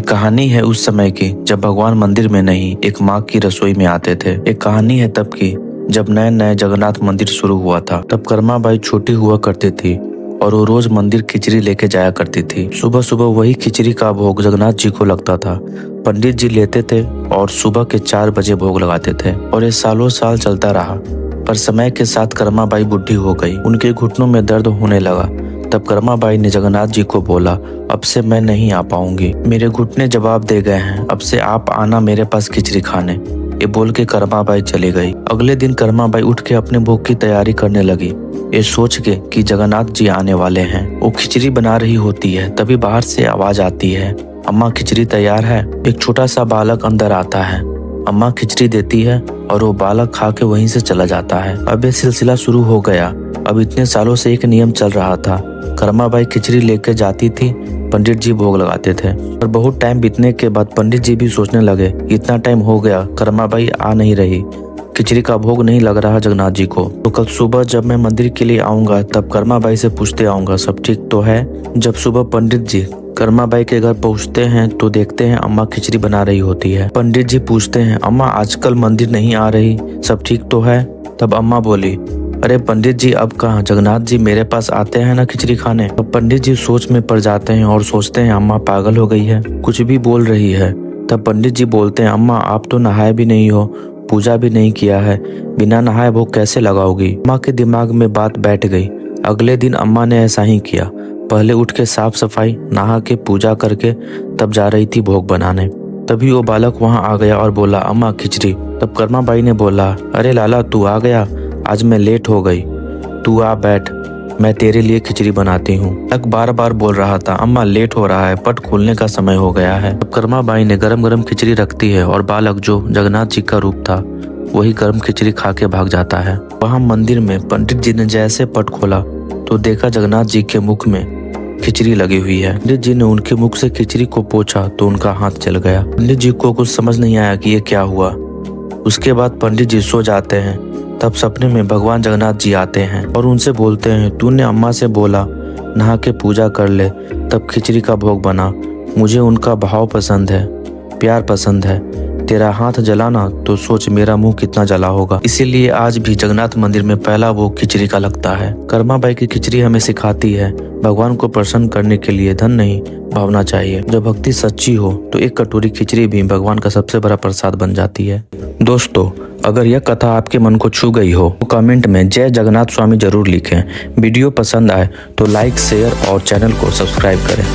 कहानी है उस समय की जब भगवान मंदिर में नहीं एक माँ की रसोई में आते थे। एक कहानी है तब की जब नए नए जगन्नाथ मंदिर शुरू हुआ था। तब कर्मा बाई छोटी हुआ करती थी और वो रोज मंदिर खिचड़ी लेके जाया करती थी। सुबह सुबह वही खिचड़ी का भोग जगन्नाथ जी को लगता था। पंडित जी लेते थे और सुबह के 4 बजे भोग लगाते थे और ये सालों साल चलता रहा। पर समय के साथ कर्मा बाई बुढ़ी हो गई, उनके घुटनों में दर्द होने लगा। तब कर्मा बाई ने जगन्नाथ जी को बोला, अब से मैं नहीं आ पाऊंगी, मेरे घुटने जवाब दे गए हैं, अब से आप आना मेरे पास खिचड़ी खाने। ये बोल के कर्मा बाई चली गई। अगले दिन कर्मा बाई उठ के अपने भोग की तैयारी करने लगी, ये सोच के कि जगन्नाथ जी आने वाले हैं। वो खिचड़ी बना रही होती है, तभी बाहर से आवाज आती है, अम्मा खिचड़ी तैयार है। एक छोटा सा बालक अंदर आता है, अम्मा खिचड़ी देती है और वो बालक खा के वहीं से चला जाता है। अब ये सिलसिला शुरू हो गया। अब इतने सालों से एक नियम चल रहा था, कर्मा बाई खिचड़ी लेकर जाती थी, पंडित जी भोग लगाते थे। और बहुत टाइम बीतने के बाद पंडित जी भी सोचने लगे, इतना टाइम हो गया, कर्मा बाई आ नहीं रही, खिचड़ी का भोग नहीं लग रहा जगन्नाथ जी को, तो कल सुबह जब मैं मंदिर के लिए आऊंगा तब कर्मा बाई से पूछते आऊंगा सब ठीक तो है। जब सुबह पंडित जी कर्मा बाई के घर पहुंचते हैं तो देखते हैं अम्मा खिचड़ी बना रही होती है। पंडित जी पूछते हैं, अम्मा आजकल मंदिर नहीं आ रही, सब ठीक तो है? तब अम्मा बोली, अरे पंडित जी अब कहाँ, जगन्नाथ जी मेरे पास आते हैं ना खिचड़ी खाने। अब पंडित जी सोच में पड़ जाते हैं और सोचते हैं अम्मा पागल हो गई है, कुछ भी बोल रही है। तब पंडित जी बोलते हैं, अम्मा आप तो नहाए भी नहीं हो, पूजा भी नहीं किया है, बिना नहाए भोग कैसे लगाओगी? अम्मा के दिमाग में बात बैठ गई। अगले दिन अम्मा ने ऐसा ही किया, पहले उठ के साफ सफाई, नहा के पूजा करके तब जा रही थी भोग बनाने। तभी वो बालक वहाँ आ गया और बोला, अम्मा खिचड़ी। तब कर्मा बाई ने बोला, अरे लाला तू आ गया, आज मैं लेट हो गई, तू आ बैठ, मैं तेरे लिए खिचड़ी बनाती हूँ। तक बार बार बोल रहा था, अम्मा लेट हो रहा है, पट खोलने का समय हो गया है। तब कर्मा बाई ने गरम गरम खिचड़ी रखती है और बालक जो जगन्नाथ जी का रूप था वही गरम खिचड़ी खा के भाग जाता है। वहाँ मंदिर में पंडित जी ने जैसे पट खोला तो देखा जगन्नाथ जी के मुख में खिचड़ी लगी हुई है। पंडित जी ने उनके मुख से खिचड़ी को पोंछा तो उनका हाथ जल गया। पंडित जी को कुछ समझ नहीं आया कि ये क्या हुआ। उसके बाद पंडित जी सो जाते हैं। तब सपने में भगवान जगन्नाथ जी आते हैं और उनसे बोलते हैं, तूने अम्मा से बोला नहा के पूजा कर ले तब खिचड़ी का भोग बना, मुझे उनका भाव पसंद है, प्यार पसंद है, तेरा हाथ जलाना तो सोच मेरा मुंह कितना जला होगा। इसीलिए आज भी जगन्नाथ मंदिर में पहला भोग खिचड़ी का लगता है। कर्मा बाई की खिचड़ी हमें सिखाती है, भगवान को प्रसन्न करने के लिए धन नहीं भावना चाहिए। जब भक्ति सच्ची हो तो एक कटोरी खिचड़ी भी भगवान का सबसे बड़ा प्रसाद बन जाती है। दोस्तों, अगर यह कथा आपके मन को छू गई हो तो कमेंट में जय जगन्नाथ स्वामी जरूर लिखें। वीडियो पसंद आए तो लाइक शेयर और चैनल को सब्सक्राइब करें।